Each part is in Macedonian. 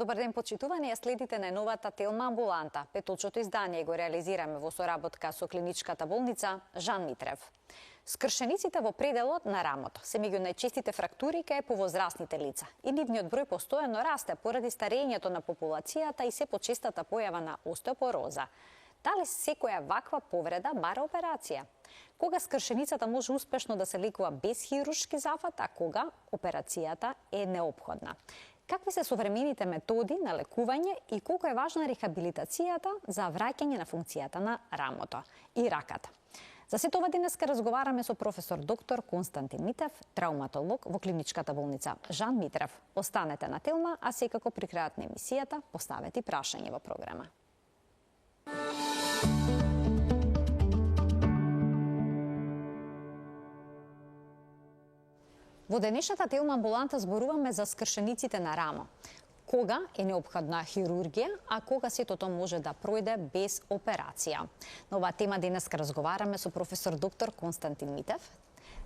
Добар ден, почитувани, ја следите најновата Телма амбуланта. Петолчото издание го реализираме во соработка со клиничката болница Жан Митрев. Скршениците во пределот на рамото се меѓу најчестите фрактури кај повозрасните лица и нивниот број постојано расте поради старењето на популацијата и се почестата појава на остеопороза. Дали секоја ваква повреда бара операција? Кога скршеницата може успешно да се лекува без хируршки зафат, а кога операцијата е неопходна? Какви се современите методи на лекување и колку е важна рехабилитацијата за враќање на функцијата на рамото и раката? За сето ова денеска разговараме со професор доктор Константин Митев, травматолог во клиничката болница Жан Митрев. Останете на Телма, а секако при крајот на емисијата поставете прашање во програма. Во денешната Телма амбуланта зборуваме за скршениците на рамо. Кога е неопходна хирургија, а кога сето тоа може да пројде без операција. На оваа тема денеска разговараме со професор доктор Константин Митев,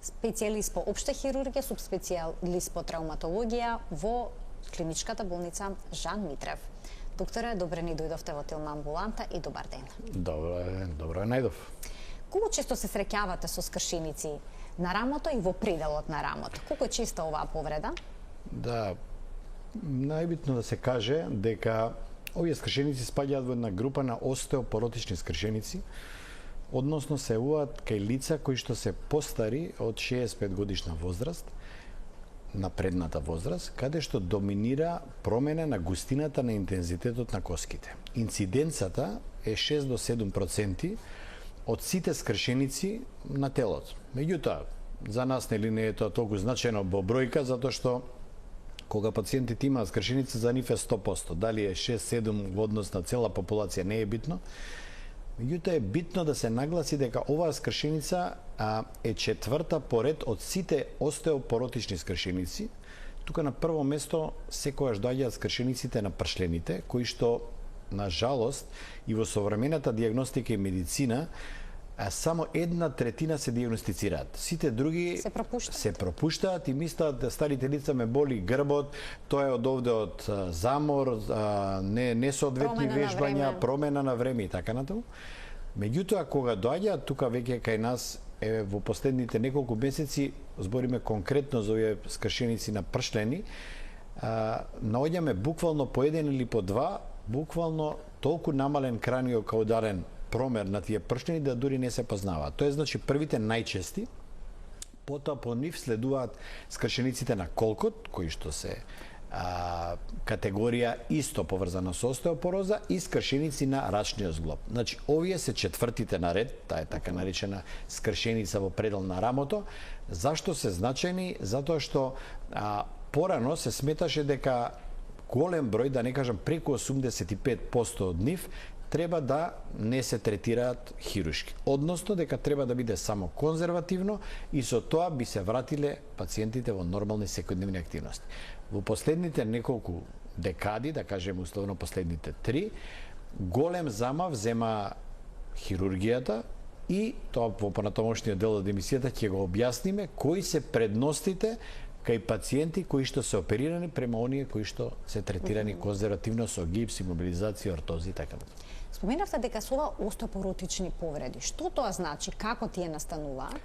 специјалист по општа хирургија, субспецијалист по травматологија во клиничката болница Жан Митрев. Докторе, добре ни дојдовте во Телма амбуланта и добар ден. Добро е најдов. Колку често се среќавате со скршеници на рамото и во пределот на рамото? Колку е честа оваа повреда? Да, најбитно да се каже дека овие скршеници спаѓаат во една група на остеопоротични скршеници, односно се јавуваат кај лица кои што се постари од 65 годишна возраст, напредната возраст, каде што доминира промена на густината на интензитетот на коските. Инциденцата е 6 до 7% од сите скршеници на телото. Меѓутоа, за нас не е тоа толку значајно во бројка, затоа што кога пациентите имаат скршеници, за нив е 100%. Дали е 6-7 во однос на цела популација не е битно. Меѓутоа е битно да се нагласи дека оваа скршеница е четврта поред од сите остеопоротични скршеници. Тука на прво место секогаш доаѓаат скршениците на пршлените, кои што на жалост и во современата дијагностика и медицина само 1/3 се дијагностицираат. Сите други се пропуштаат и мислат да старите лица ме боли грбот, тоа е од овде од замор, несоодветни вежбања, промена на време и така натаму. Меѓутоа кога доаѓаат тука веќе кај нас во последните неколку месеци, збориме конкретно за овие скршеници на пршлени, наоѓаме буквално по еден или по два, буквално толку намален краниокаудален промер на тие пршлени да дури не се познаваат. Тоа е значи првите најчести, потоа по нив следуваат скршениците на колкот, кои што се категорија исто поврзана со остеопороза и скршеници на рачниот зглоб. Значи, овие се четвртите на ред, таа е така наречена скршеница во предел на рамото. Зашто се значајни? Затоа што порано се сметаше дека голем број, да не кажам преку 85% од нив, треба да не се третираат хируршки. Односно дека треба да биде само конзервативно и со тоа би се вратиле пациентите во нормални секојдневни активности. Во последните неколку декади, да кажем условно последните 3, голем замав зема хирургијата и тоа во понатомошниот дел од емисијата ќе го објасниме кои се предностите кај пациенти кои што се оперирани према оние кои што се третирани конзервативно со гипс, имобилизација, ортози и така натаму. Споменавте дека се ова остеопоротични повреди. Што тоа значи? Како тие настануваат?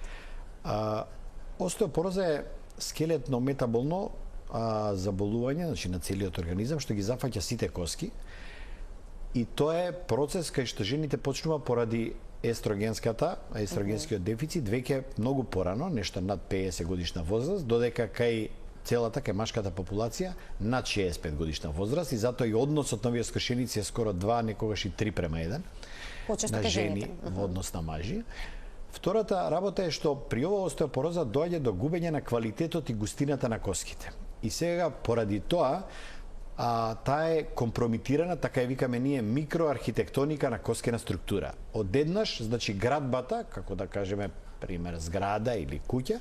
Остеопороза е скелетно метаболно заболување, значи на целиот организам, што ги зафаќа сите коски. И тоа е процес кај што жените почнува поради естрогенскиот дефицит веќе многу порано, нешто над 50 годишна возраст, додека кај целата кај машката популација над 65 годишна возраст и затоа и односот на овие скршеници е скоро 2, некогаш и 3:1 на жени во однос на мажи. Втората работа е што при оваа остеопороза доаѓа до губење на квалитетот и густината на коските. И сега поради тоа таа е компромитирана, така ја викаме ние, микроархитектоника на коскена структура. Одеднаш, значи градбата, како да кажеме, пример, зграда или куќа,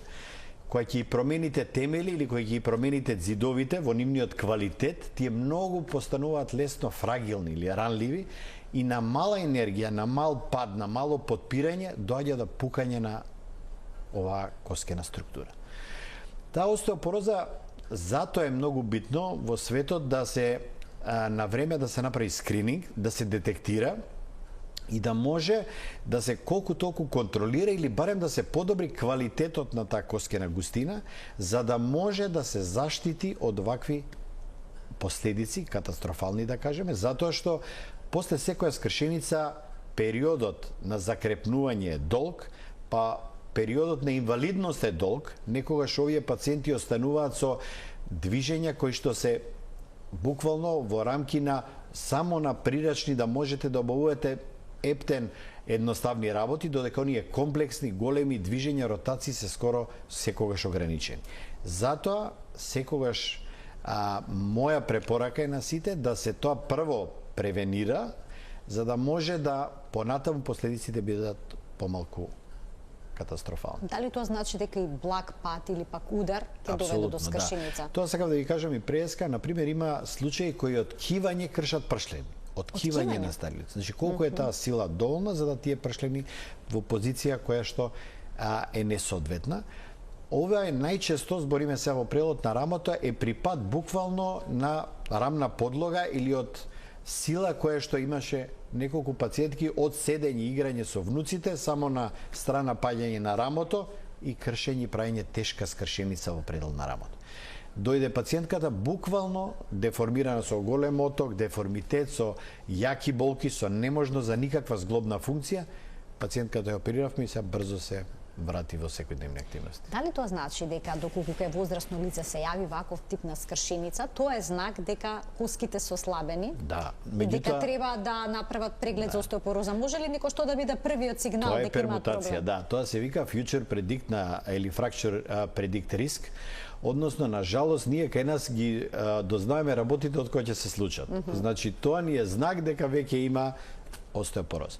која ќе ги промените темели или која ќе ги промените зидовите во нивниот квалитет, тие многу постануваат лесно фрагилни или ранливи и на мала енергија, на мал пад, на мало подпирање, доаѓа до пукање на оваа коскена структура. Таа остеопороза затоа е многу битно во светот да се на време да се направи скрининг, да се детектира и да може да се колку толку контролира или барем да се подобри квалитетот на таа коскена густина, за да може да се заштити од вакви последици, катастрофални да кажеме, затоа што после секоја скршеница периодот на закрепнување е долг, па периодот на инвалидност е долг, некогаш овие пациенти остануваат со движења кои што се буквално во рамки на само на прирачни да можете да обавувате ептен едноставни работи, додека оние комплексни, големи движења, ротации се скоро секогаш ограничени. Затоа, секогаш моја препорака е на сите да се тоа прво превенира, за да може да понатаму последиците бидат помалку катастрофални. Дали тоа значи дека и благ пат или пак удар ќе доведе до скршеница? Да. Тоа сакам да ви кажам и преска, например има случаи кои од кивање кршат пршлени. Од кивање на стариот. Значи колку е таа сила долна за да тие пршлени во позиција која што е несоодветна. Ова е најчесто, збориме се во прелот на рамото, е припад буквално на рамна подлога или од сила која што имаше неколку пациентки од седење и играње со внуците, само на страна паѓање на рамото и кршење и праење тешка скршеница во предел на рамото. Дојде пациентката буквално деформирана со голем оток, деформитет, со јаки болки, со неможност за никаква зглобна функција. Пациентката ја опериравме и се брзо се врати во секојдневни активности. Дали тоа значи дека доколку кај возрасно лице се јави ваков тип на скршеница, тоа е знак дека коските се ослабени? Да, дека треба да направат преглед за остеопороза. Може ли некој што да биде првиот сигнал дека имаат проблем? Тоа е пермутација, да. Тоа се вика future predict или fracture predict risk. Односно, на жалост, ние кај нас ги дознаваме работите од кои ќе се случат. Значи, тоа ни е знак дека веќе има остеопороз.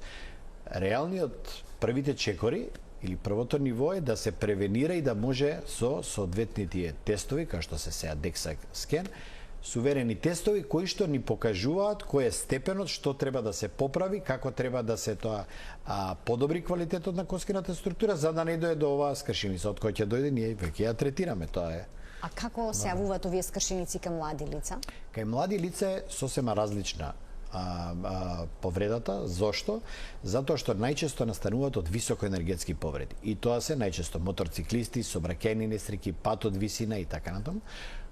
Реалниот првите чекори или првото ниво е да се превенира и да може со соодветните тестови, како што се сеа DEXA скен, суверени тестови кои што ни покажуваат кој е степенот, што треба да се поправи, како треба да се тоа подобри квалитетот на коскената структура, за да не дојде до оваа скршеница, од која ќе дојде ние веќе ја третираме, тоа е. А како се јавуваат овие скршеници кај млади лица? Кај млади лица е сосема различна повредата. Зошто? Затоа што најчесто настануваат од високоенергетски повреди. И тоа се најчесто моторциклисти, сообраќајни несреќи, пат од висина и така натаму.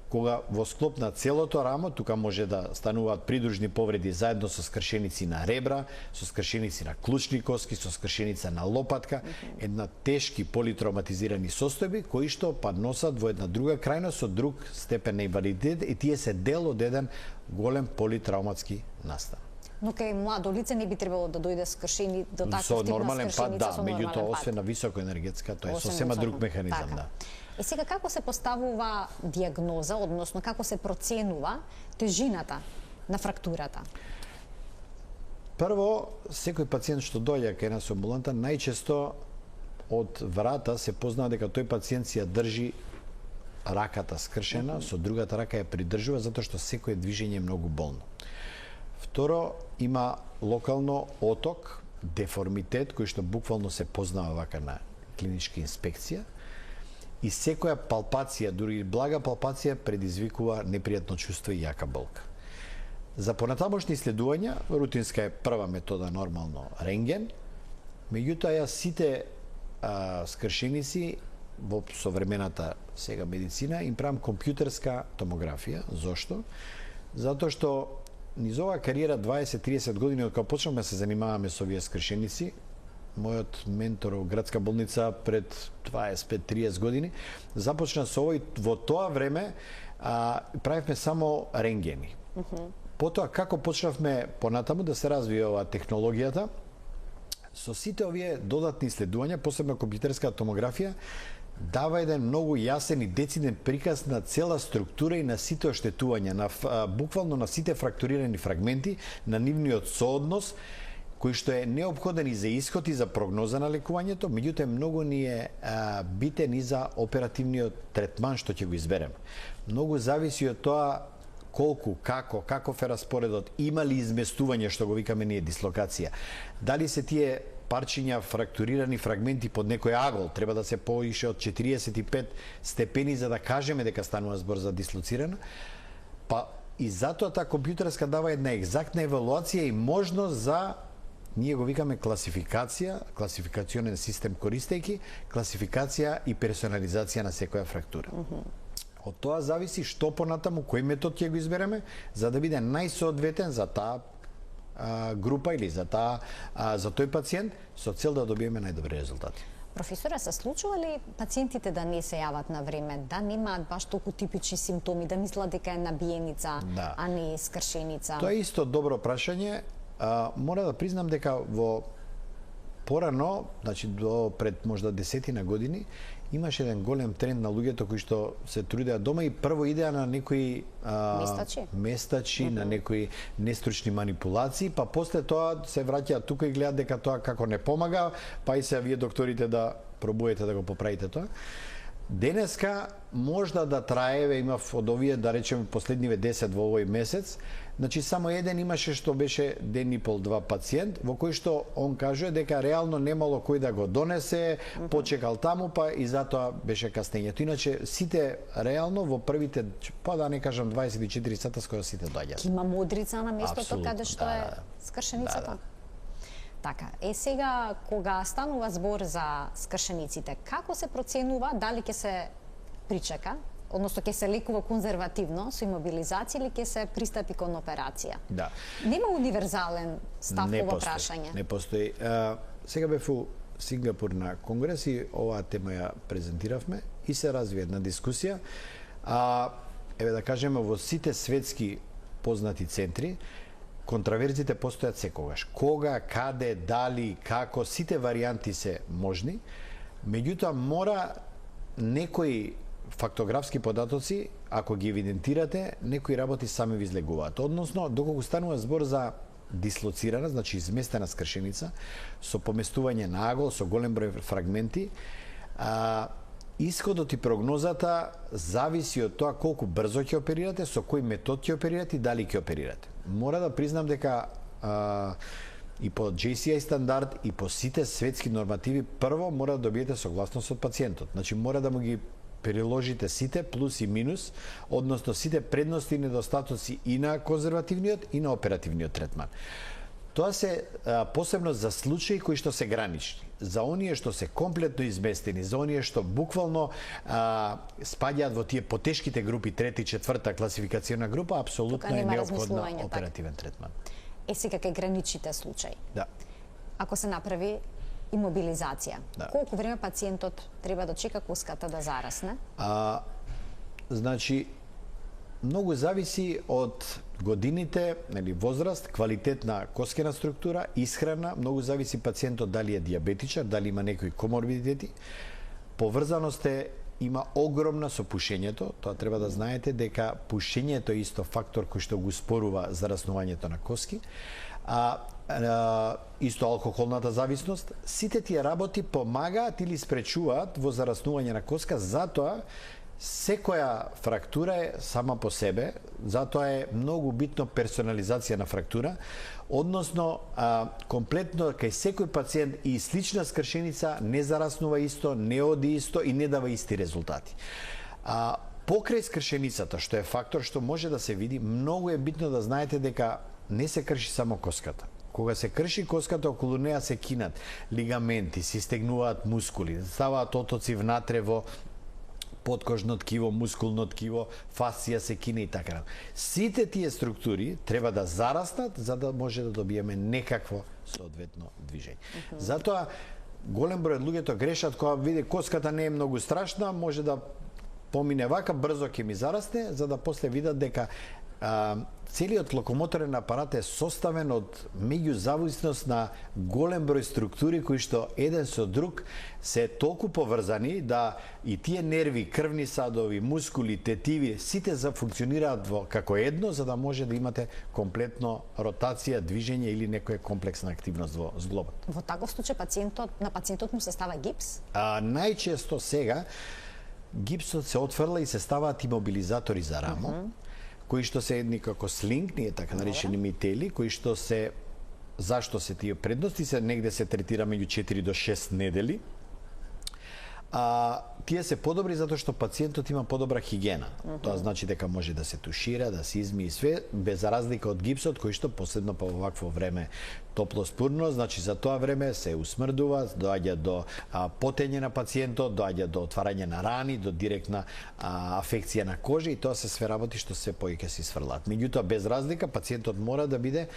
Кога во склоп на целото рамо, тука може да стануваат придружни повреди заедно со скршеници на ребра, со скршеници на клучни коски, со скршеница на лопатка, една тешки политравматизирани состојби кои што па носат во една друга крајност со друг степен на инвалидитет и тие се дел од еден голем политравматски настан. Но кај младо лице не би требало да дојде скршени до таков со тип на нормален пат, да, меѓутоа освен на високоенергетска, тоа е сосема друг механизам, да. И сега како се поставува диагноза, односно како се проценува тежината на фрактурата? Прво, секој пациент што доаѓа кај нас амбуланта, најчесто од врата се познава дека тој пациент си ја држи раката скршена, со другата рака ја придржува затоа што секое движење е многу болно. Второ, има локално оток, деформитет кој што буквално се познава вака на клиничка инспекција. И секоја палпација, дури блага палпација, предизвикува непријатно чувство и јака болка. За понатамошни исследувања, рутинска е прва метода нормално рентген, меѓутоа ја сите скршеници во современата сега медицина им правам компјутерска томографија. Зошто? Затоа што низ оваа кариера 20-30 години од кога почнавме се занимаваме со овие скршеници, мојот ментор во градска болница пред 25-30 години започна со овој, во тоа време правевме само рентгени. Потоа како почнавме понатаму да се развие оваа технологијата, со сите овие додатни исследувања, посебно компјутерска томографија, дава еден многу јасен и дециден приказ на цела структура и на сите оштетувања, буквално на сите фрактурирани фрагменти, на нивниот сооднос, кој што е неопходен и за исход и за прогноза на лекувањето, меѓутоа многу ни е битен и за оперативниот третман што ќе го изберем. Многу зависи од тоа колку, како, каков е распоредот, има ли изместување што го викаме ние дислокација. Дали се тие парчиња фрактурирани фрагменти под некој агол треба да се поише од 45 степени за да кажеме дека станува збор за дислоцирана, па и затоа таа компјутерска дава една екзактна евалуација и можност за, ние го викаме класификација, класификационен систем користејќи, класификација и персонализација на секоја фрактура. Од тоа зависи што понатаму, кој метод ќе го избереме, за да биде најсоодветен за таа група или за тој пациент, со цел да добиеме најдобри резултати. Професоре, се случува ли пациентите да не се јават на време, да немаат баш толку типични симптоми, да мислат дека е набиеница, а не скршеница? Тоа е исто добро прашање. Мора да признам дека во порано, значи до пред можда 10 години, имаше еден голем тренд на луѓето кои што се трудеа дома и прво идеа на некои местачи, на некои нестручни манипулации, па после тоа се враќаат тука и гледаат дека тоа како не помага, па и се вие докторите да пробуете да го поправите тоа. Денеска можда да трае, имав од овие, да речеме, последниве 10 во овој месец, значи само еден имаше што беше ден и пол, два пациент, во кој што он кажува дека реално немало кој да го донесе, почекал таму, па и затоа беше каснењето. Иначе сите реално во првите, па да не кажам 24 сата, скоро сите доаѓаат. Има модрица на местото каде што е скршеницата? Така, сега кога станува збор за скршениците, како се проценува дали ќе се причека, односно ќе се лекува конзервативно со имобилизација или ќе се пристапи кон операција? Да. Нема универзален став ова прашање. Не постои. Сега бев у Сингапур на конгрес и оваа тема ја презентиравме и се разви една дискусија. Еве да кажеме, во сите светски познати центри контраверзите постојат секогаш. Кога, каде, дали, како, сите варијанти се можни. Меѓутоа мора некои фактографски податоци, ако ги евидентирате, некои работи сами ви излегуваат. Односно, доколку станува збор за дислоцирана, значи изместена скршеница, со поместување на агол, со голем број фрагменти, исходот и прогнозата зависи од тоа колку брзо ќе оперирате, со кој метод ќе оперирате и дали ќе оперирате. Мора да признам дека и по JCI стандард и по сите светски нормативи прво мора да добиете согласност од пациентот. Значи мора да му ги приложите сите плюс и минус, односно сите предности и недостатоци и на конзервативниот и на оперативниот третман. Тоа се посебно за случаи кои што се гранични. За оние што се комплетно изместени, за оние што буквално спаѓаат во тие потешките групи, трети, четврта класификациона група, апсолутно е неопходна оперативен третман. Сега кај граничните случаи. Да. Ако се направи имобилизација, колку време пациентот треба да чека коската да зарасне? Значи, многу зависи од годините, нели, возраст, квалитет на коскена структура, исхрана, многу зависи пациентот дали е диабетичар, дали има некои коморбидитети. Поврзаност има огромна со пушењето, тоа треба да знаете дека пушењето е исто фактор кој што го спорува зараснувањето на коски. Исто алкохолната зависност, сите тие работи помагаат или спречуваат во зараснување на коска, затоа секоја фрактура е сама по себе, затоа е многу битно персонализација на фрактура, односно комплетно кај секој пациент и слична скршеница не зараснува исто, не оди исто и не дава исти резултати. Покрај скршеницата, што е фактор што може да се види, многу е битно да знаете дека не се крши само коската. Кога се крши коската, околу неа се кинат лигаменти, се стегнуваат мускули, ставаат отоци внатре во подкожно ткиво, мускулно ткиво, фасција се кине и така. Сите тие структури треба да зараснат за да може да добиеме некакво соодветно движење. Затоа голем број од луѓето грешат кога види коската не е многу страшна, може да помине вака, брзо ќе ми зарасне, за да после видат дека целиот локомоторен апарат е составен од меѓузависност на голем број структури кои што еден со друг се толку поврзани да и тие нерви, крвни садови, мускули, тетиви, сите функционираат како едно за да може да имате комплетно ротација, движење или некоја комплексна активност во зглобот. Во таков случај на пациентот му се става гипс? Најчесто сега гипсот се отфрла и се ставаат имобилизатори за рамо, кои што се некако слинг, ние така наречени мители, кои што се, зашто се тие предности, се негде се третира меѓу 4 до 6 недели, тие се подобри затоа што пациентот има подобра хигиена. Тоа значи дека може да се тушира, да се изми и све, без разлика од гипсот кој што посебно по овакво време топло спурно, значи за тоа време се усмрдува, доаѓа до потење на пациентот, доаѓа до отварање на рани, до директна афекција на кожа и тоа се све работи што се повеќе се сврлат. Меѓутоа без разлика пациентот мора да биде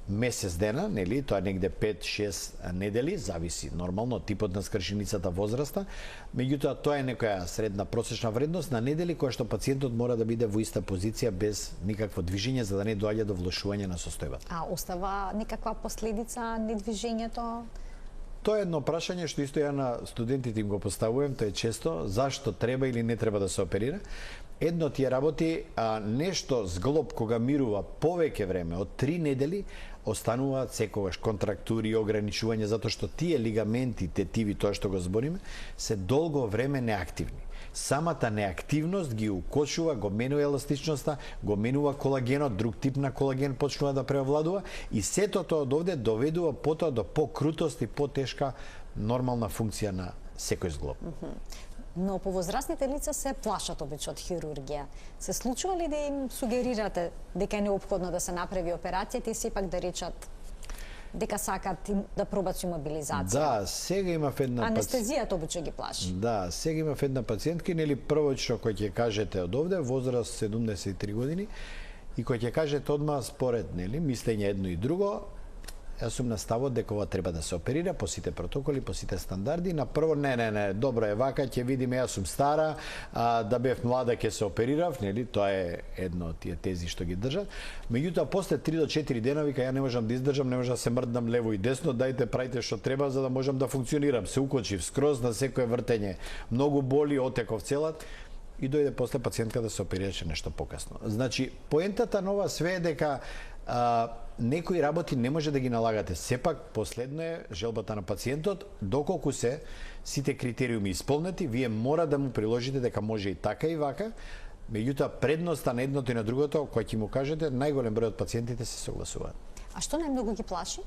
месец дена, нели, тоа негде 5-6 недели, зависи нормално од типот на скршеницата, возраста. Меѓутоа тоа е некоја средна просечна вредност на недели која што пациентот мора да биде во иста позиција без никакво движење за да не доаѓа до влошување на состојбата. А остава некаква последица недвижењето? Тоа е едно прашање што исто ја на студентите им го поставувам, тоа е често, зашто треба или не треба да се оперира. Едно тие работи, нешто зглоб кога мирува повеќе време од 3 недели, остануваат секогаш контрактури и ограничување затоа што тие лигаменти, тетиви, тоа што го збориме, се долго време неактивни. Самата неактивност ги укочува, го менува еластичноста, го менува колагенот, друг тип на колаген почнува да преовладува и сето тоа од овде доведува потоа до покрутост и потешка нормална функција на секој зглоб. Но повозрастните лица се плашат обично од хирургија. Се случува ли да им сугерирате дека е неопходно да се направи операцијата и сепак да речат дека сакат да пробат со имобилизација? Да, сега имав една анестезијата обично ги плаши. Да, сега имав една пациентка, нели првично кој ќе кажете од овде, возраст 73 години, и кој ќе кажете одма според, нели, мислење едно и друго, јас сум на ставот дека ова треба да се оперира по сите протоколи, по сите стандарди. На прво не, добро е вака, ќе видиме, јас сум стара, да бев млада ќе се оперирав, нели, тоа е едно од тие тези што ги држат. Меѓутоа после 3 до 4 дена вика ја не можам да издржам, не можам да се мрдам лево и десно, дајте правите што треба за да можам да функционирам. Се укочив скроз на секое вртење. Многу боли, отеков целат. И дојде после пациентка да се оперираше нешто покасно. Значи, поентата на ова све е дека некои работи не може да ги налагате. Сепак, последно е желбата на пациентот, доколку се сите критериуми исполнети, вие мора да му приложите дека може и така и вака, меѓутоа предноста на едното и на другото, кој ќе му кажете, најголем број од пациентите се согласуваат. А што најмногу ги плаши?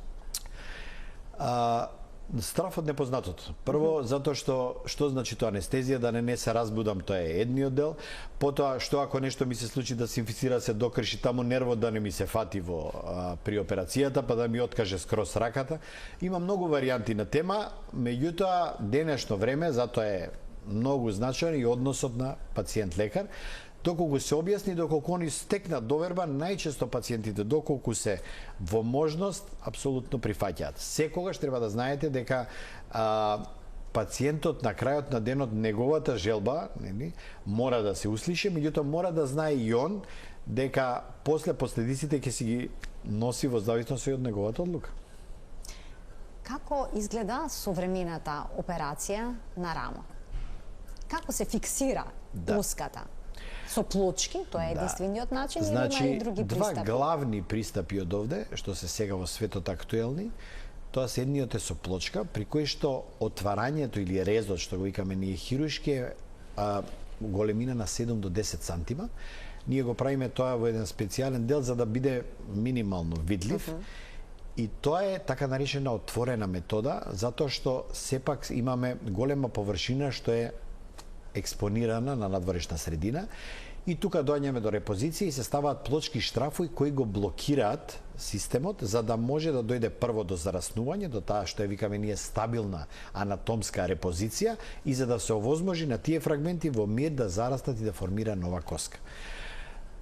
Страф од непознатото. Прво, затоа што значи тоа анестезија, да не се разбудам, тоа е едниот дел. Потоа, што ако нешто ми се случи да се инфицира, се докрши таму нервот да не ми се фати при операцијата, па да ми откаже скроз раката. Има многу варијанти на тема, меѓутоа денешно време, затоа е многу значаен и односот на пациент-лекар. Доколку се објасни, доколку они стекнат доверба, најчесто пациентите, доколку се во можност, апсолутно прифаќаат. Секогаш треба да знаете дека пациентот на крајот на денот неговата желба, нели, мора да се услише, меѓутоа мора да знае и он дека после последиците ќе си ги носи во зависност од неговата одлука. Како изгледа современата операција на рамо? Како се фиксира уската? Со плочки, тоа е единствениот начин, или има и други пристапи? Два главни пристапи од овде, што се сега во светот актуелни, тоа се едниот е со плочка, при кој што отварањето или резот, што го викаме ние хируршки, е големина на 7 до 10 сантима. Ние го правиме тоа во еден специјален дел за да биде минимално видлив. И тоа е така наречена отворена метода, затоа што сепак имаме голема површина што е експонирана на надворешна средина и тука доаѓаме до репозиција и се ставаат плочки штрафои кои го блокираат системот за да може да дојде прво до зараснување, до таа што е викаме ние стабилна анатомска репозиција и за да се овозможи на тие фрагменти во мир да зарастат и да формира нова коска.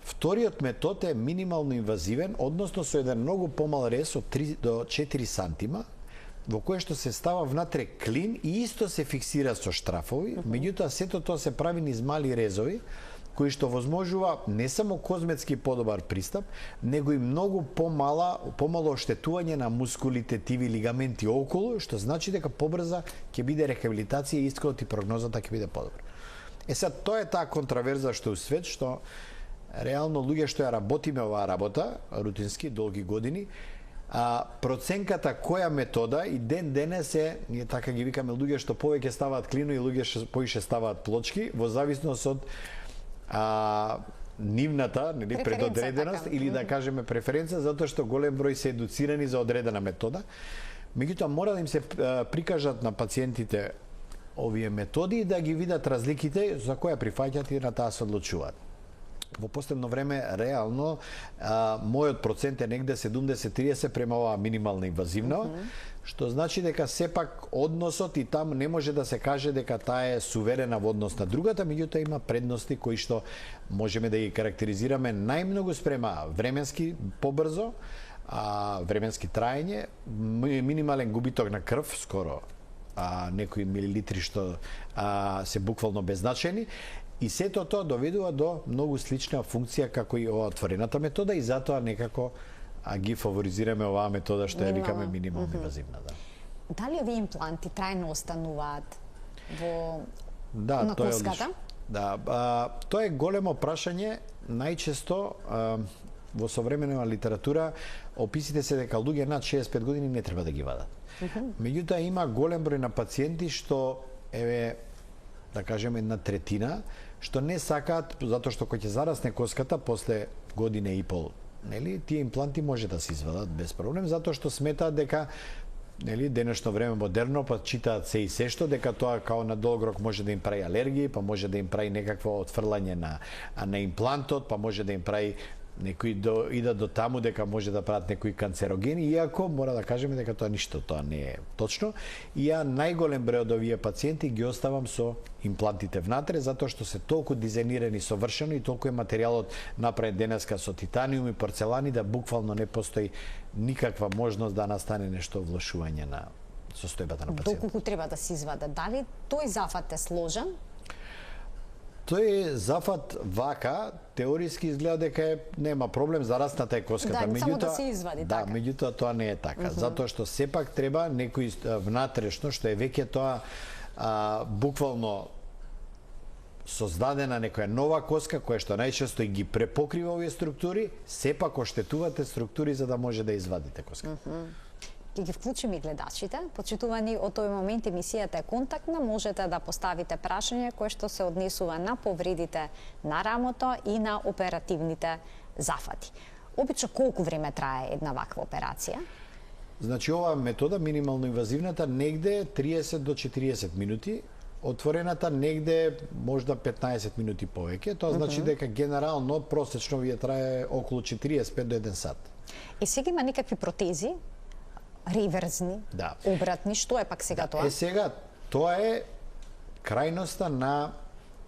Вториот метод е минимално инвазивен, односно со еден многу помал рез од 3 до 4 сантима, во кое што се става внатре клин и исто се фиксира со штрафови, меѓутоа сето тоа се прави низ мали резови, кои што возможува не само козметски подобар пристап, него и многу помало оштетување на мускулите, тиви, лигаменти околу, што значи дека побрза ќе биде рехабилитација и исходот и прогнозата ќе биде подобра. Сад, тоа е таа контраверза што у свет, што реално луѓе што ја работиме оваа работа, рутински, долги години, проценката која метода и ден денес е, ние така ги викаме луѓе што повеќе ставаат клино и луѓе што поише ставаат плочки, во зависност од нивната, нели, предодреденост или да кажеме преференца, затоа што голем број се едуцирани за одредена метода. Меѓутоа мора да им се прикажат на пациентите овие методи и да ги видат разликите за која прифаќаат и на таа се одлучуваат. Во последно време, реално, мојот процент е негде 70-30 према оваа минимална инвазивна, што значи дека сепак односот и там не може да се каже дека таа е суверена во однос на другата, меѓутоа има предности кои што можеме да ги карактеризираме најмногу спрема временски побрзо, временски траење, минимален губиток на крв, скоро некои милилитри што се буквално беззначени, и сето тоа доведува до многу слична функција како и оваа отворената метода и затоа некако ги фаворизираме оваа метода што ја викаме минимално инвазивна. Дали овие импланти трајно остануваат на коската? Тоа е големо прашање. Најчесто во современа литература описите се дека луѓе над 65 години не треба да ги вадат. Меѓутоа има голем број на пациенти што да кажеме 1/3, што не сакаат, затоа што кога ќе зарасне коската после година и пол, нели, тие импланти може да се извадат без проблем, затоа што сметаат дека, нели, денешно време модерно, па читаат се и се што, дека тоа као на долг рок може да им прави алергии, па може да им прави некакво отфрлање на имплантот, па може да им прави некои идат до таму дека може да прават некои канцерогени, иако мора да кажеме дека тоа ништо, тоа не е точно. И ја најголем број од овие пациенти ги оставам со имплантите внатре, затоа што се толку дизајнирани совршено и толку е материјалот направен денеска со титаниум и порцелани да буквално не постои никаква можност да настане нешто влошување на состојбата на пациентот. Доколку треба да се изваде, дали тој зафат е сложен? Тој зафат вака, теориски изгледа дека нема проблем, зарасната е коската. Да, само да се извади, така. Меѓутоа тоа не е така, затоа што сепак треба некој внатрешно, што е веќе тоа буквално создадена некоја нова коска, која што најчесто ги препокрива овие структури, сепак оштетувате структури за да може да извадите коската. Ќе ги вклучиме и гледачите. Почитувани, од тој момент емисијата е контактна, можете да поставите прашање кое што се однесува на повредите на рамото и на оперативните зафати. Обично колку време трае една ваква операција? Значи оваа метода, минимално инвазивната, негде 30 до 40 минути, отворената негде можда 15 минути повеќе. Тоа значи дека генерално просечно вие трае околу 45 до 1 сат. И сега има некакви протези, реверзни, обратни, што е пак сега тоа? Сега, тоа е крајноста на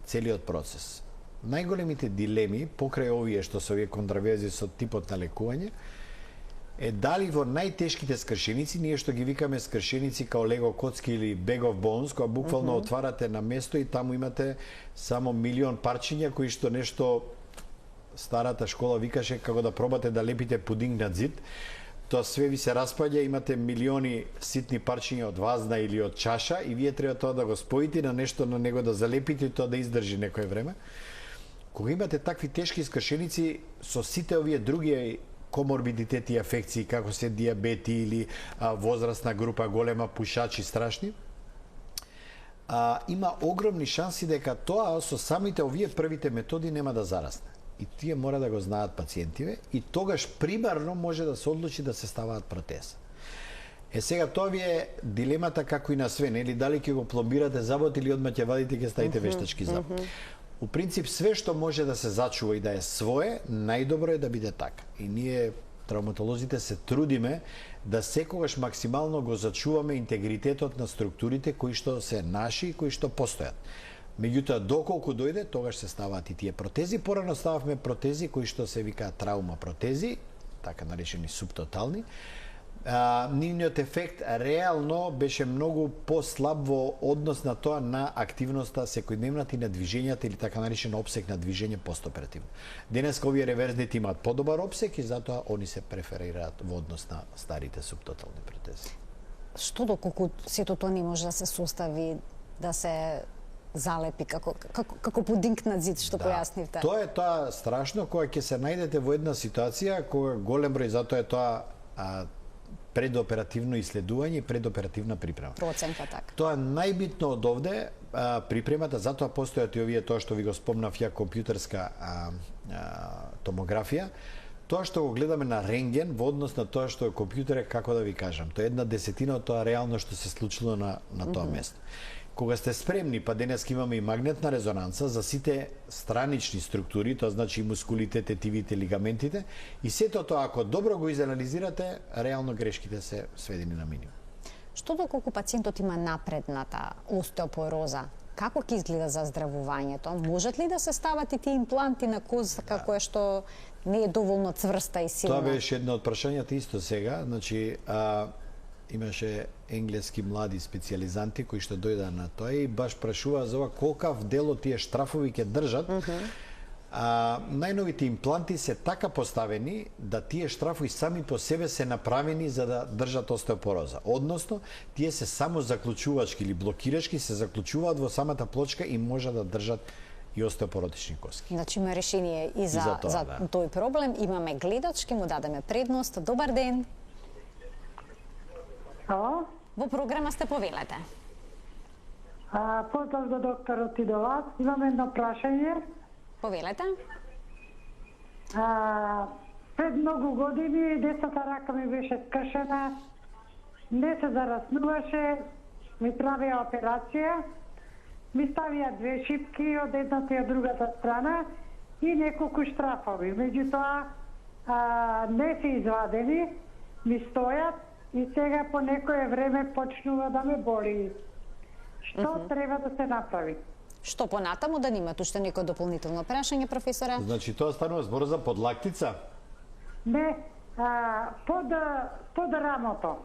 целиот процес. Најголемите дилеми покрај овие што се овие контраверзи со типот на лекување е дали во најтешките скршеници, ние што ги викаме скршеници као лего коцки или bag of bones, која буквално отварате на место и таму имате само милион парчиња кои што нешто старата школа викаше како да пробате да лепите пудинг на зид. Тоа све ви се распаѓа, имате милиони ситни парчиња од вазна или од чаша и вие треба тоа да го споите на нешто на него да залепите и тоа да издржи некое време. Кога имате такви тешки скршеници со сите овие други коморбидитети и афекции, како се диабети или возрастна група, голема пушачи страшни, има огромни шанси дека тоа со самите овие првите методи нема да зарасне. И тие мора да го знаат пациентиве и тогаш примарно може да се одлучи да се ставаат протези. Сега тоа ви е дилемата како и на све, нели, дали ќе го пломбирате забот или одма ќе вадите ќе ставите вештачки заб. У принцип све што може да се зачува и да е свое, најдобро е да биде така. И ние травматолозите се трудиме да секогаш максимално го зачуваме интегритетот на структурите кои што се наши и кои што постојат. Меѓутоа, доколку дојде, тогаш се ставаат и тие протези. Порано стававме протези кои што се викаат траума протези, така наречени субтотални. Нивниот ефект реално беше многу послаб во однос на тоа на активноста секојдневната и на движењата или така наречен обсек на движење постоперативно. Денеска овие реверзните имаат подобар обсек и затоа они се преферираат во однос на старите субтотални протези. Што доколку сето тоа не може да се состави, да се залепи како пудинг на зид, што појаснивте? Тоа е тоа страшно кога ќе се најдете во една ситуација кога голем број, затоа е тоа предоперативно исследување и предоперативна припрема. Проценка така. Тоа е најбитно од овде припремата, затоа постојат и овие тоа што ви го спомнав ја компјутерска томографија. Тоа што го гледаме на рентген во однос на тоа што е компјутер, како да ви кажам, тоа е 1/10 од тоа реално што се случило на тоа место. Кога сте спремни, па денес имаме и магнетна резонанца за сите странични структури, тоа значи и мускулите, тетивите, лигаментите, и сето тоа, ако добро го изанализирате, реално грешките се сведени на минимум. Што доколку пациентот има напредната остеопороза, како ќе изгледа за здравувањето? Можат ли да се стават и тие импланти на коска која што не е доволно цврста и силна? Тоа беше едно од прашањата исто сега, значи имаше енглески млади специјализанти кои што дојдаа на тоа и баш прашуваа за ова колкав дел од тие штрафови ќе држат. Најновите импланти се така поставени да тие штрафови сами по себе се направени за да држат остеопороза. Односно, тие се само заклучувачки или блокирачки се заклучуваат во самата плочка и може да држат и остеопоротични коски. Значи има решение и за тоа, тој проблем. Имаме гледач, ќе му дадеме предност. Добар ден. Ало? Во програма сте, повелете. Поздрав до докторот и до вас. Имам едно прашање. Повелете. Пред многу години десната рака ми беше скршена, не се зараснуваше, ми правија операција, ми ставија 2 шипки од едната и од другата страна и неколку штрафови. Меѓутоа не се извадени, ми стојат и сега по некое време почнува да ме боли. Што треба да се направи? Што понатаму, да немате уште некој дополнително прашање, професоре? Значи тоа станува збор за подлактица? Не, под рамото.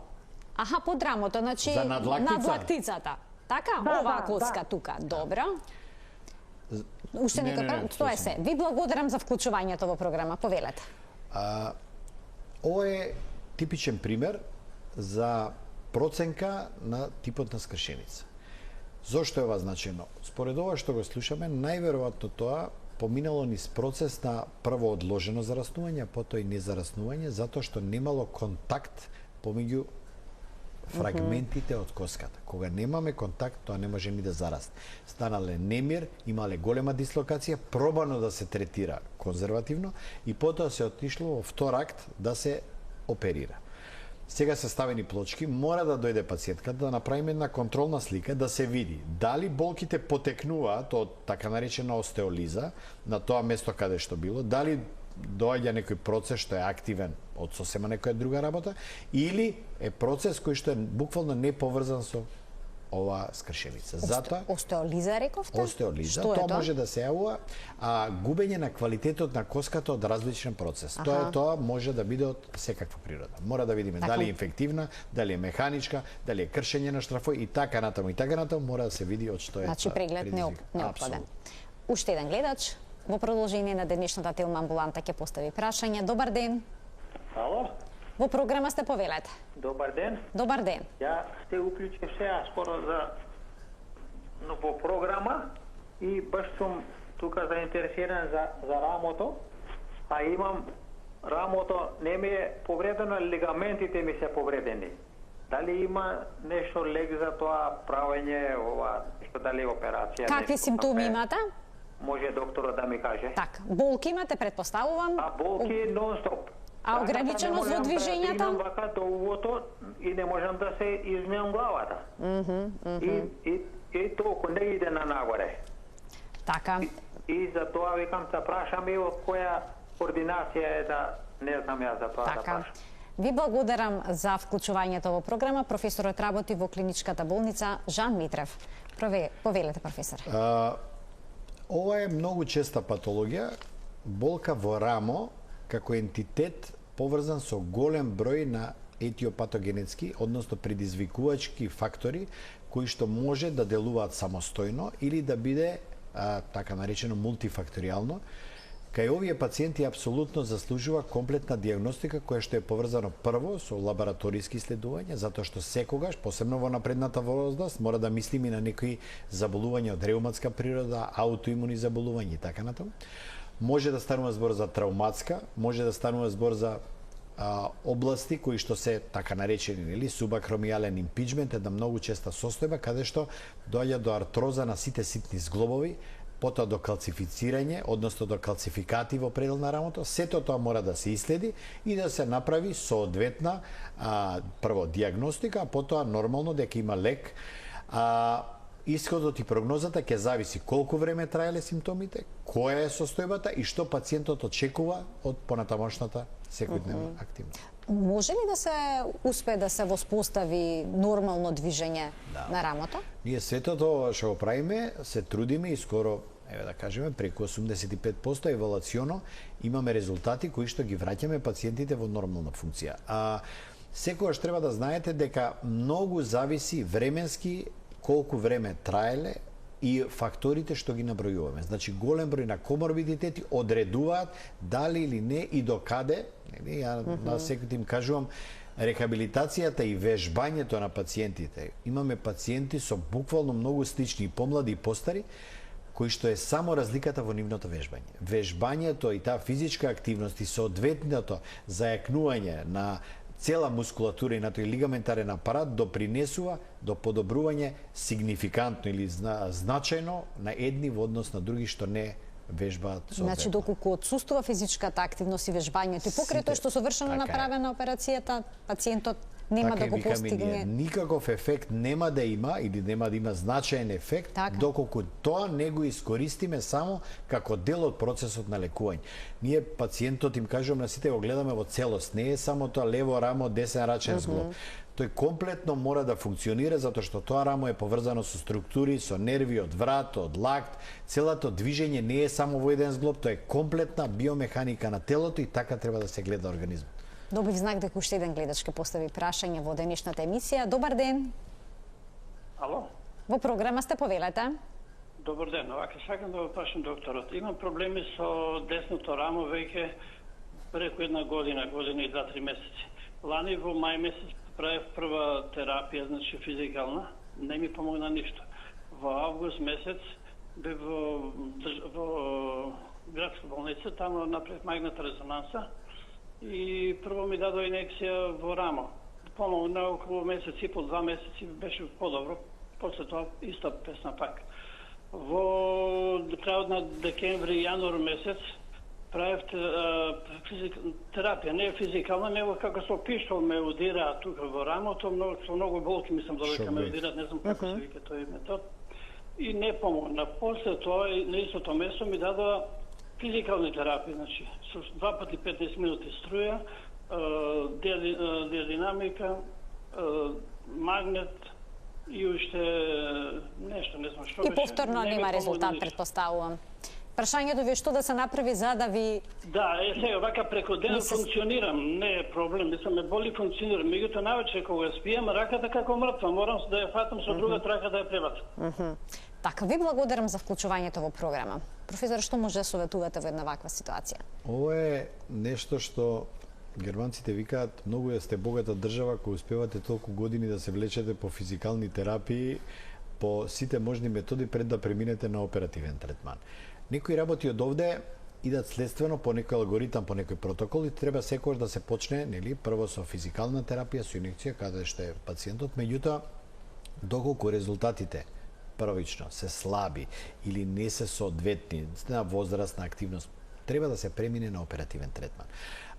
Аха, под рамото, значи За надлактица? надлактицата. Така? Да, Оваа да, коска да. тука. Добро. Уште Не, некој не, прашање? Тоа е се. Ви благодарам за вклучувањето во програма. Повелете. Ова е типичен пример за проценка на типот на скршеница. Зошто е ова значено? Според ова што го слушаме, најверојатно тоа поминало низ процес на прво одложено зараснување, а потоа и незараснување, затоа што немало контакт помеѓу фрагментите од коската. Кога немаме контакт, тоа не може ни да зарасне. Станале немир, имале голема дислокација, пробано да се третира конзервативно и потоа се отишло во втор акт да се оперира. Сега се ставени плочки, мора да дојде пациентката да направиме една контролна слика, да се види дали болките потекнуваат од така наречена остеолиза на тоа место каде што било, дали доаѓа некој процес што е активен од сосема некоја друга работа, или е процес кој што е буквално неповрзан со ова скршеница. Затоа Остеолиза рековте? Остеолиза, Што е тоа може да се јавува губење на квалитетот на коската од различен процес. Тоа може да биде од секаква природа. Мора да видиме дали е инфективна, дали е механичка, дали е кршење на штрафој и така натаму мора да се види од што е. Значи преглед неопходен. Уште еден гледач. Во продолжение на денешната телма амбуланта ќе постави прашање. Добар ден. Ало? Во програма сте, повелете. Добар ден. Добар ден. Ја се уклучив сега скоро во програма и баш сум тука заинтересиран за рамото, а имам рамото не ми е повредено, лигаментите ми се повредени. Дали има нешто лек за тоа правење, ова, што дали операција? Какви симптоми имате? Може докторот да ми каже. Така, болки имате, предпоставувам. Болки нон-стоп. А ограниченост во движењата? Да вака до увото и не можам да се измеам главата. И толку не иде на нагоре. Така. И за тоа викам да прашам и од која координација е да не знам ја за тоа да прашам. Ви благодарам за вклучувањето во програма. Професорот работи во клиничката болница Жан Митрев. Повелете, професор. Ова е многу честа патологија, болка во рамо како ентитет поврзан со голем број на етиопатогенетски, односно предизвикувачки фактори кои што може да делуваат самостојно или да биде така наречено мултифакторијално. Кај овие пациенти апсолутно заслужува комплетна диагностика која што е поврзано прво со лабораториски исследувања, затоа што секогаш, посебно во напредната возраст, мора да мислиме на некои заболувања од реуматска природа, аутоимуни заболувања и така натаму. Може да станува збор за травматска, може да станува збор за области кои што се така наречени, нели, субакромијален импичмент, една многу честа состојба каде што доаѓа до артроза на сите ситни зглобови, потоа до калцифицирање, односно до калцификати во предел на рамото. Сето тоа мора да се иследи и да се направи соодветна прво диагностика, а потоа нормално дека има лек. исходот и прогнозата ќе зависи колку време траеле симптомите, која е состојбата и што пациентот очекува од понатамошната секојдневна активност. Може ли да се успее да се воспостави нормално движење на рамото? Ние сето тоа што го правиме, се трудиме и скоро, еве да кажеме, преку 85% евалуационо имаме резултати кои што ги враќаме пациентите во нормална функција. А секогаш треба да знаете дека многу зависи временски колку време траеле и факторите што ги набројуваме. Значи, голем број на коморбидитети одредуваат дали или не и до каде, ја на секој им кажувам, рехабилитацијата и вежбањето на пациентите. Имаме пациенти со буквално многу слични и помлади и постари, кои што е само разликата во нивното вежбање. Вежбањето и таа физичка активност и соодветното зајакнување на цела мускулатура и на тој лигаментарен апарат допринесува до подобрување сигнификантно или значајно на едни во однос на други што не вежбаат соодветно. Значи, доколку отсуствува физичката активност и вежбањето и покрај тоа што совршено направена операцијата, пациентот нема да го постигне. Никаков ефект нема да има или нема да има значаен ефект доколку тоа не го искористиме само како дел од процесот на лекување. Ние пациентот им кажувам на сите го гледаме во целост, не е само тоа лево рамо, десен рачен зглоб. Тој комплетно мора да функционира затоа што тоа рамо е поврзано со структури, со нерви од врат, од лакт. Целото движење не е само во еден зглоб, тоа е комплетна биомеханика на телото и така треба да се гледа организмот. Добив знак дека уште еден гледач ќе постави прашање во денешната емисија. Добар ден. Ало? Во програма сте, повелете. Добар ден. Вака сакам да го прашам докторот. Имам проблеми со десното рамо веќе преку една година и 2-3 месеци. Лани во мај месец правев прва терапија, значи физикална, не ми помогна ништо. Во август месец бев во градска болница, таму направив магнетна резонанса и прво ми дадо инекција во рамо. Помогна околу месец и пол, 2 месеци беше подобро. После тоа иста песна пак. Во крајот на декември, јануар месец правев терапија, не физикална, него како со пиштол ме удира тука во рамото, со многу болки мислам дека ме удират, не знам како се вика тој метод. И не помогна. После тоа на истото место ми дадоа физикални терапии, значи со 2 пати 15 минути струја, диадинамика, магнет и уште нешто, не знам што беше. И повторно нема резултат, предпоставувам. Прашањето ви е што да се направи за да ви... Да, сега вака преку ден функционирам, не е проблем, мислам ме боли функционирам. Меѓутоа навечер кога спијам, раката како мртва, морам да ја фатам со другата рака да ја пребацам. Така, ви благодарам за вклучувањето во програма. Професор, што може да советувате во една ваква ситуација? Ова е нешто што германците викаат, многу сте богата држава кој успевате толку години да се влечете по физикални терапии, по сите можни методи пред да преминете на оперативен третман. Некои работи од овде идат следствено по некој алгоритам, по некој протокол и треба секогаш да се почне, нели, прво со физикална терапија, со инекција, каде што е пациентот, меѓутоа доколку резултатите првично се слаби или не се соодветни на возраст, на активност, треба да се премине на оперативен третман.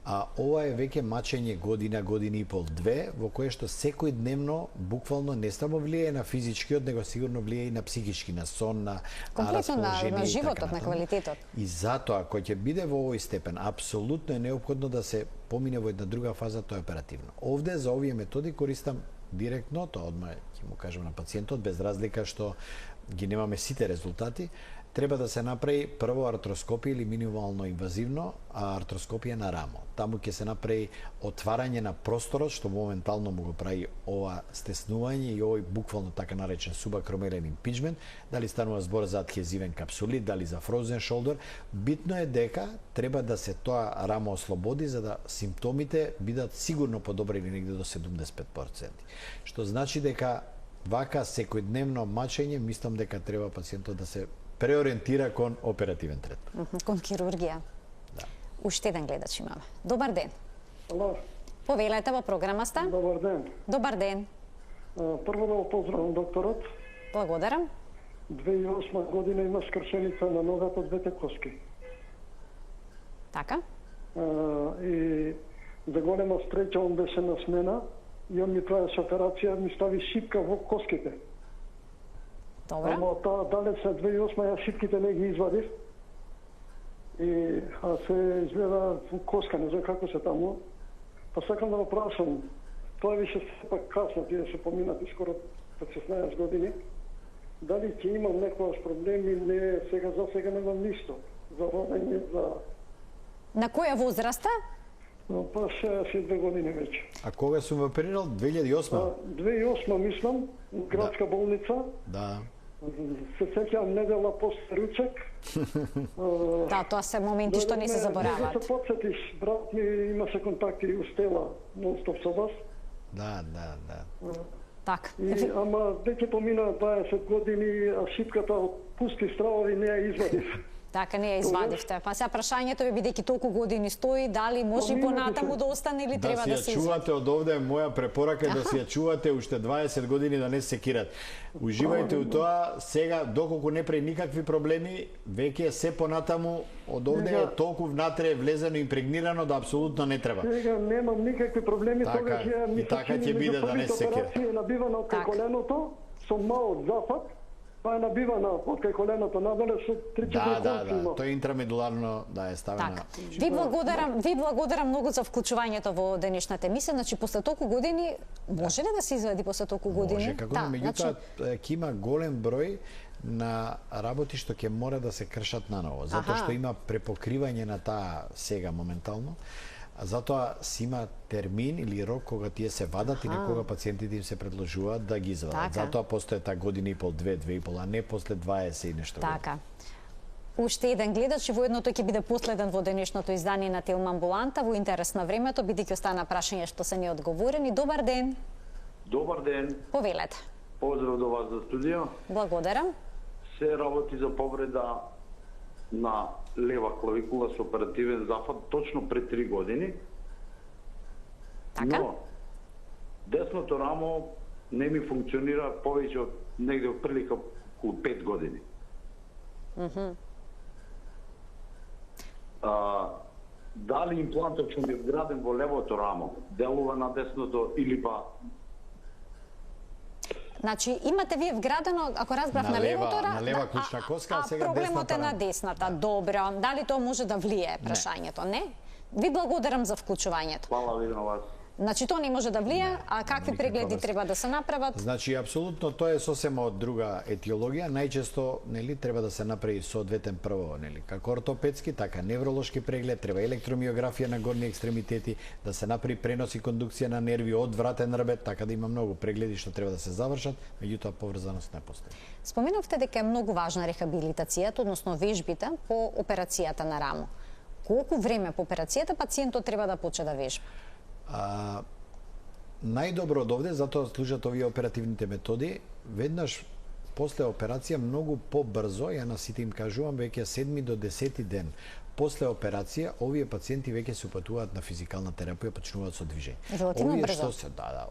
А ова е веќе мачење година и пол, 2, во кое што секој дневно буквално не само влијае на физичкиот, него сигурно влијае и на психички, на сон, на расположение на животот, на квалитетот. И затоа, кој ќе биде во овој степен, апсолутно е неопходно да се помине во една друга фаза, тоа е оперативно. Овде за овие методи користам директно, тоа одма ќе му кажам на пациентот, без разлика што ги немаме сите резултати, треба да се направи прво артроскопија или минимално инвазивно, артроскопија на рамо. Таму ќе се направи отварање на просторот, што моментално му го прави ова стеснување и овој буквално така наречен субакромелен импичмент, дали станува збор за адхезивен капсулит, дали за frozen shoulder. Битно е дека треба да се тоа рамо ослободи за да симптомите бидат сигурно подобрени негде до 75%. Што значи дека вака секојдневно мачење, мислам дека треба пациентот да се преориентира кон оперативен третман. Кон хирургија. Да. Уште еден гледач имаме. Добар ден. Ало. Повелете, во програма сте. Добар ден. Добар ден. Прво да го поздравам докторот. Благодарам. 2008 година има скршеница на ногата, двете коски. Така? И за голема среќа он беше на смена и он ми правеше операција, ми стави шипка во коските. Добро. Ама таа далеца 2008 ја шипките не ги извадив. И се изгледа коска, не знам како се таму. Па сакам да го прашам, тоа више сепак касно, тие се поминати скоро 16 години. Дали ќе имам некојаш проблеми, не, за сега немам ништо. За водење, за... На која возраста? Па 62 години веќе. А кога сум оперирал? 2008? 2008 мислам, градска болница. Да. Се сеќавам недела после ручек. Да, тоа се моменти што не се забораваат. Не се подсетиш, брат ми имаше контакти и устела нон-стоп со вас. Да. Так. Ама веќе помина 20 години, а шипката од пусти стравови не ја извадив. Така не ја извадивте. Па сега прашањето е, бидејќи толку години стои, дали може и понатаму да остане или треба да се ја чувате од овде, моја препорака е да си ја чувате уште 20 години да не се секират. Уживајте у тоа, сега доколку не прави никакви проблеми, веќе се понатаму од овде е толку внатре влезено и импрегнирано да апсолутно не треба. Сега немам никакви проблеми, тогаш ја ми се ќе биде да не се секира. Операција е набивана од коленото со малок запад. Па е набивана од кај коленото надоле со 3-4 Да, тоа е интрамедуларно да е ставена. Така. Ви благодарам многу за вклучувањето во денешната емисија. Значи после толку години може ли да се извади после толку години? Може, како меѓутоа ќе има голем број на работи што ќе мора да се кршат наново, затоа што има препокривање на таа сега моментално. Затоа си има термин или рок кога тие се вадат и некога пациентите им се предложуваат да ги извадат. Затоа постои таа година и пол, 2,5, а не после 20 и нешто. Така. Уште еден гледач и воедно тој ќе биде последен во денешното издание на Телма амбуланта во интерес на времето, бидејќи остана прашања што се неодговорени. Добар ден. Добар ден. Повелете. Поздрав до вас за студио. Благодарам. Се работи за повреда на лева клавикула со оперативен зафат точно пред 3 години. Така? Но десното рамо не ми функционира повеќе од негде од прилика околу 5 години. Дали имплантот што ми е вграден во левото рамо делува на десното или па... Значи, имате вие вградено, ако разбрав, на левото рамо, на лева клучна коска, а сега проблемот е на десната. Добро. Дали тоа може да влие прашањето? Не. Ви благодарам за вклучувањето. Фала ви на вас. Значи, тоа не може да влие, а какви прегледи треба да се направат? Значи, апсолутно тоа е сосема од друга етиологија. Најчесто, нели, треба да се направи соодветен прво, нели, како ортопедски, така невролошки преглед, треба електромиографија на горни екстремитети, да се направи пренос и кондукција на нерви од вратен рбет, така да има многу прегледи што треба да се завршат, меѓутоа поврзаност не постои. Споменавте дека е многу важна рехабилитацијата, односно вежбите по операцијата на рамо. Колку време по операцијата пациентот треба да почне да вежба? Најдобро од овде, затоа служат овие оперативните методи, веднаш после операција многу побрзо, ја на сите им кажувам, веќе 7 до 10 ден после операција, овие пациенти веќе се упатуваат на физикална терапија, почнуваат со движење. Релативно брзо.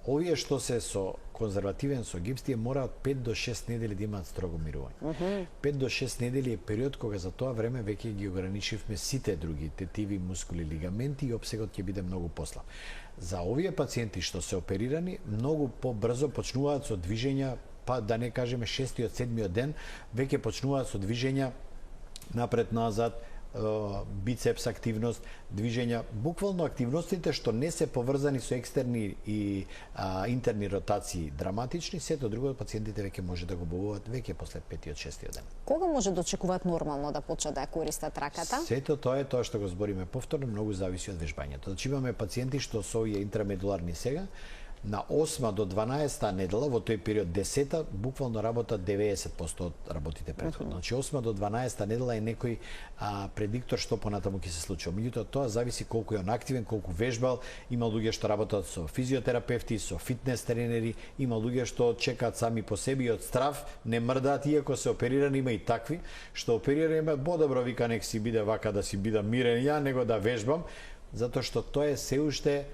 Овие што се со конзервативен со гипс, тие мораат 5 до 6 недели да имаат строго мирување. 5 до 6 недели е период кога за тоа време веќе ги ограничивме сите други тетиви, мускули, лигаменти и опсегот ќе биде многу послаб. За овие пациенти што се оперирани, многу побрзо почнуваат со движења, па да не кажеме 6-тиот, 7-тиот ден, веќе почнуваат со движења напред-назад, бицепс активност, движења, буквално активностите што не се поврзани со екстерни и интерни ротации драматични, сето друго пациентите веќе може да го бовуваат веќе после 5-6 ден. Кога може да очекуваат нормално да почнат да ја користат раката? Сето тоа е тоа што го збориме повторно, многу зависи од вежбањето. Значи имаме пациенти што со овие интрамедуларни сега, на 8 до 12 недела, во тој период 10-та, буквално работат 90% од работите претходно. Значи 8 до 12 недела е некој предиктор што понатаму ќе се случи. Меѓутоа тоа зависи колку е он активен, колку вежбал. Има луѓе што работат со физиотерапевти, со фитнес тренери, има луѓе што чекаат сами по себе и од страв не мрдаат, иако се оперирани, има и такви што оперираме, подобро вика нек си биде вака да си бидам мирен ја, него да вежбам, затоа што тоа е се уште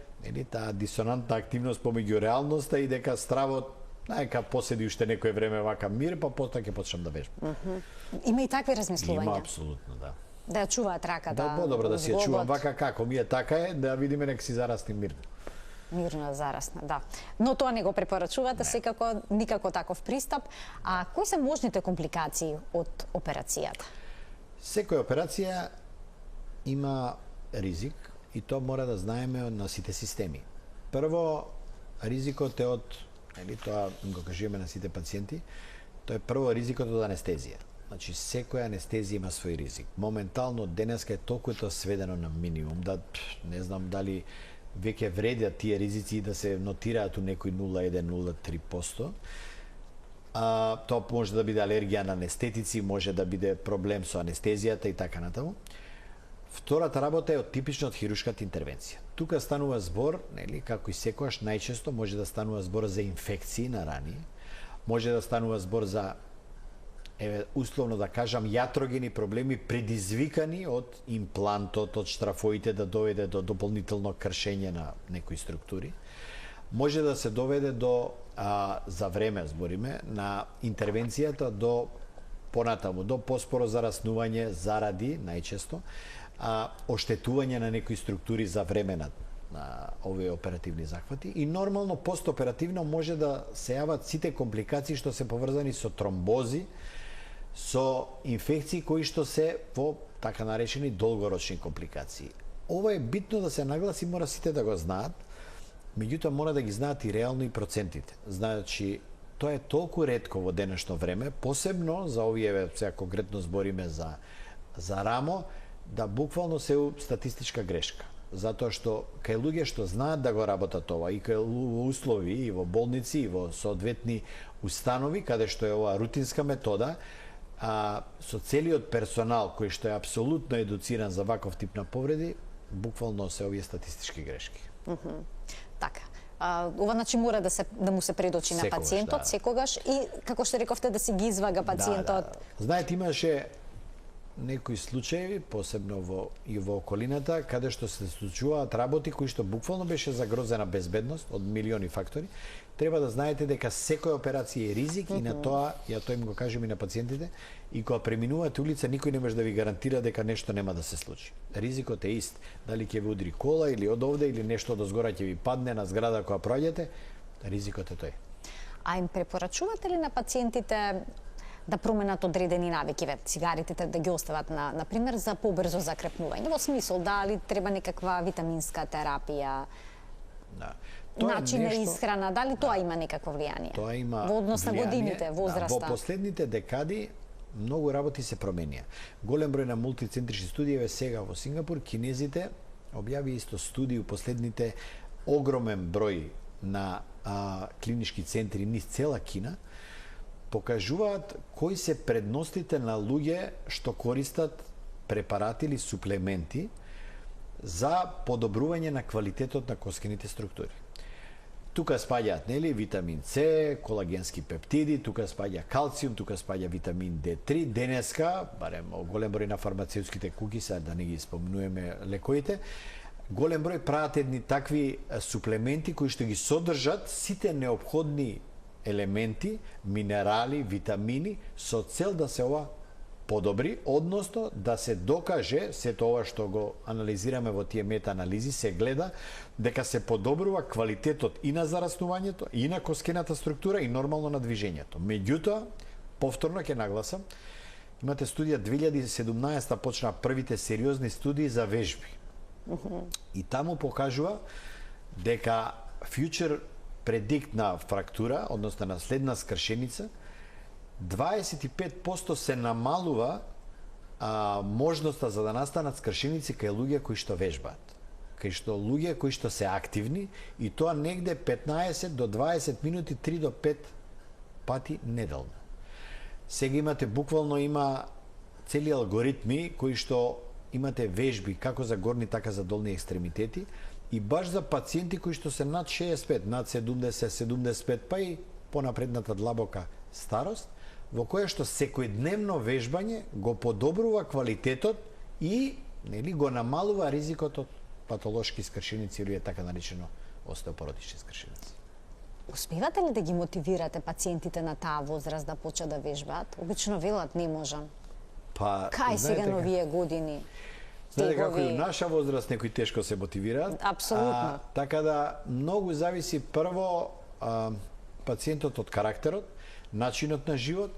таа дисонантна активност помеѓу реалноста и дека стравот нека поседи уште некое време вака мир, па потоа ќе почнам да вежбам. Има и такви размислувања. Има апсолутно, да. Да ја чуваат раката. Да, подобро да си ја чувам вака како ми е, така е, да видиме нека си зарасти мирно. Мирно зарасна, да. Но тоа не го препорачувате, секако никако таков пристап. А кои се можните компликации од операцијата? Секоја операција има ризик и тоа мора да знаеме на сите системи. Прво, ризикот е од, тоа го кажуваме на сите пациенти, тоа е прво ризикот од анестезија. Значи, секоја анестезија има свој ризик. Моментално, денеска е толку тоа сведено на минимум, да не знам дали веќе вредат тие ризици да се нотираат у некој 0,1-0,3%. Тоа може да биде алергија на анестетици, може да биде проблем со анестезијата и така натаму. Втората работа е од типично од хируршката интервенција. Тука станува збор, како и секогаш, најчесто може да станува збор за инфекции на рани, може да станува збор за условно да кажам јатрогени проблеми предизвикани од имплантот, од штрафоите да доведе до дополнително кршење на некои структури. Може да се доведе до за време збориме на интервенцијата до понатаму, до поспоро зараснување заради најчесто оштетување на некои структури за време на овие оперативни захвати и нормално постоперативно може да се јават сите компликации што се поврзани со тромбози, со инфекции кои што се во така наречени долгорочни компликации. Ова е битно да се нагласи, мора сите да го знаат, меѓутоа мора да ги знаат и реално и процентите. Значи, тоа е толку ретко во денешно време, посебно за овие, сега конкретно збориме за рамо, да буквално се статистичка грешка. Затоа што кај луѓе што знаат да го работат ова и кај услови и во болници и во соодветни установи каде што е ова рутинска метода, со целиот персонал кој што е апсолутно едуциран за ваков тип на повреди, буквално се овие статистички грешки. Така. Ова значи мора да му се предочи на пациентот секогаш и како што рековте да си ги извага пациентот. Знаете, имаше некои случаи, посебно и во околината, каде што се случуваат работи кои што буквално беше загрозена безбедност од милиони фактори. Треба да знаете дека секоја операција е ризик и на тоа, тоа им го кажем и на пациентите, и кога преминувате улица, никој не може да ви гарантира дека нешто нема да се случи. Ризикот е ист. Дали ќе ви удри кола или од овде, или нешто од озгора ќе ви падне на зграда која проаѓате, ризикот е тој. А им препорачувате ли на пациентите да променат одредени навики, цигарите да ги остават на пример за побрзо закрепнување? Во смисол дали треба некаква витаминска терапија? Начин на исхрана, дали тоа има некакво влијание? Тоа има во однос на годините, возраста. Во последните декади многу работи се променија. Голем број на мултицентрични студии сега во Сингапур, кинезите објави исто студии у последните огромен број на клинички центри низ цела Кина, покажуваат кои се предностите на луѓе што користат препарати или суплементи за подобрување на квалитетот на коскените структури. Тука спаѓаат, витамин С, колагенски пептиди, тука спаѓа калциум, тука спаѓа витамин D3. Денеска, барем голем број на фармацеутските куки, да не ги спомнуваме лекоите, голем број прават едни такви суплементи кои што ги содржат сите неопходни елементи, минерали, витамини, со цел да се ова подобри, односно да се докаже, сето ова што го анализираме во тие мета-анализи, се гледа дека се подобрува квалитетот и на зараснувањето, и на коскената структура, и нормално на движењето. Меѓутоа, повторно ќе нагласам, имате студија 2017 почна првите сериозни студии за вежби. И таму покажува дека future предикт на фрактура, односно на следна скршеница, 25% се намалува можноста за да настанат скршеници кај луѓе кои што вежбаат. Кај луѓе кои што се активни и тоа негде 15 до 20 минути, 3 до 5 пати неделно. Сега имате, буквално има цели алгоритми кои што имате вежби како за горни, така за долни екстремитети и баш за пациенти кои што се над 65, над 70, 75, па и понапредната длабока старост, во која што секојдневно вежбање го подобрува квалитетот и го намалува ризикот од патолошки скршеници или така наречено остеопоротични скршеници. Успевате ли да ги мотивирате пациентите на таа возраст да почнат да вежбаат? Обично велат не можам. Кај сега на овие години? Знаете како и у наша возраст некои тешко се мотивираат. Апсолутно. Така да многу зависи прво пациентот од карактерот, начинот на живот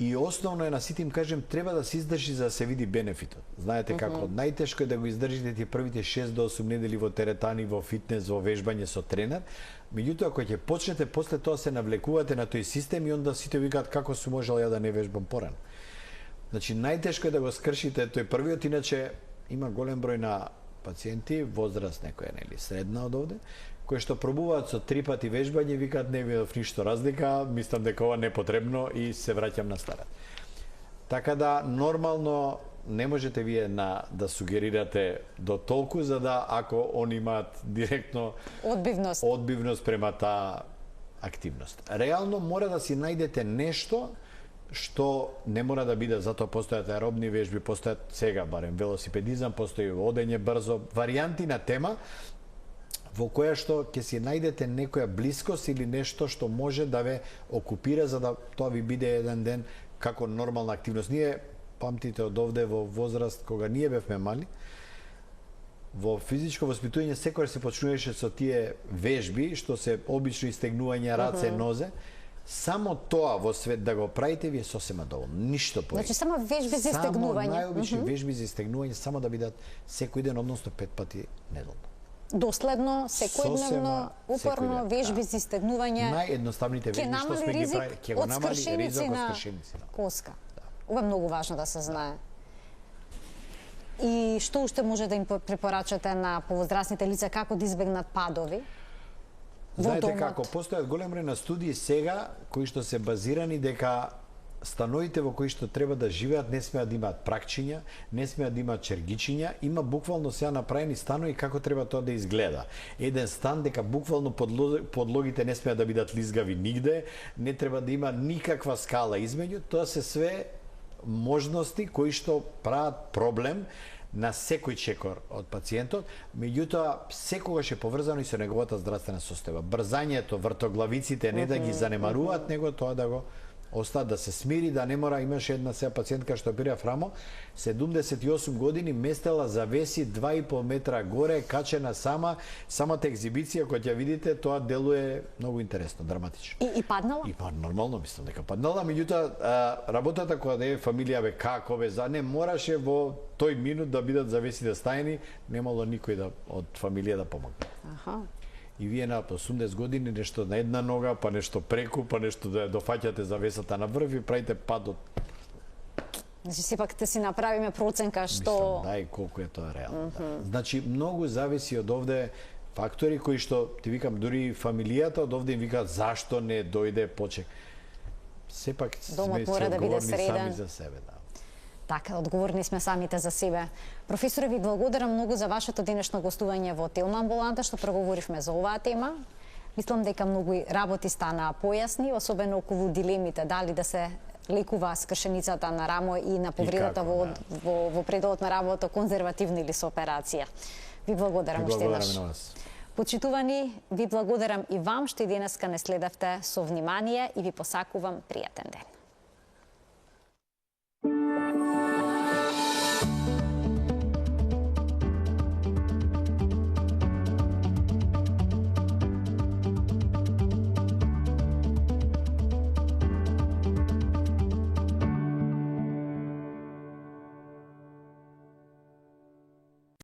и основно е на сите им кажем треба да се издржи за да се види бенефитот. Знаете како најтешко е да го издржите тие првите 6 до 8 недели во теретани, во фитнес, во вежбање со тренер. Меѓутоа кога ќе почнете после тоа се навлекувате на тој систем и онда сите викаат како сум можел ја да не вежбам порано. Значи најтешко е да го скршите тој првиот, иначе има голем број на пациенти, возраст некоја нели средна од овде, кои што пробуваат со 3 пати вежбање, викаат не видов ништо разлика, мислам дека ова не е потребно и се враќам на старат. Така да нормално не можете вие да сугерирате до толку за да ако они имаат директно одбивност према таа активност. Реално мора да си најдете нешто што не мора да биде, затоа постојат аеробни вежби, постојат сега барем велосипедизам, постои одење брзо, варијанти на тема во која што ќе си најдете некоја блискост или нешто што може да ве окупира за да тоа ви биде еден ден како нормална активност. Ние памтите од овде во возраст кога ние бевме мали, во физичко воспитување секогаш се почнуваше со тие вежби што се обично истегнување раце, нозе. Само тоа во свет да го правите ви е сосема доволно, ништо повеќе. Значи само вежби за истегнување. Само најобични вежби за истегнување, само да бидат секој ден, односно 5 пати неделно. Доследно, секојдневно, упорно вежби за истегнување. Наједноставните вежби што сме ги правили, ќе го намали ризик од скршеници. Коска. Ова е многу важно да се знае. И што уште може да им препорачате на повозрастните лица како да избегнат падови? Знаете како, постојат голем број на студии сега кои што се базирани дека становите во кои што треба да живеат не смеат да имаат пракчиња, не смеат да имаат чергичиња, има буквално сега направени станови како треба тоа да изгледа. Еден стан дека буквално подлогите не смеат да бидат лизгави нигде, не треба да има никаква скала измеѓу, тоа се све можности кои што прават проблем на секој чекор од пациентот, меѓутоа секогаш е поврзано и со неговата здравствена состојба. Брзањето, вртоглавиците не да ги занемаруваат, него тоа да го остат, да се смири, да не мора. Имаше една сега пациентка што оперирав рамо, 78 години, местела завеси 2,5 метра горе, качена самата екзибиција која ќе видите, тоа делува многу интересно, драматично. И паднала? И нормално мислам дека паднала, меѓутоа работата која да е фамилија бе како бе за не мораше во тој минут да бидат завесите стајни, немало никој од фамилија да помогне. Аха. И вие на 80 години нешто на една нога, па нешто преку, па нешто да дофаќате завесата на врв и правите падот. Значи сепак те си направиме проценка што... Мислам, дај колку е тоа реално. Значи многу зависи од овде фактори кои што ти викам дури фамилијата од овде им викаат зашто не дојде почек. Сепак сме одговорни сами за себе, да. Така, одговорни сме самите за себе. Професоре, ви благодарам многу за вашето денешно гостување во Телна амбуланта, што проговоривме за оваа тема. Мислам дека многу работи стана појасни, особено околу дилемите, дали да се лекува скршеницата на рамо и на повредата во пределот на рамото конзервативно или со операција. Ви благодарам уште еднаш. Почитувани, ви благодарам и вам што и денеска не следевте со внимание и ви посакувам пријатен ден.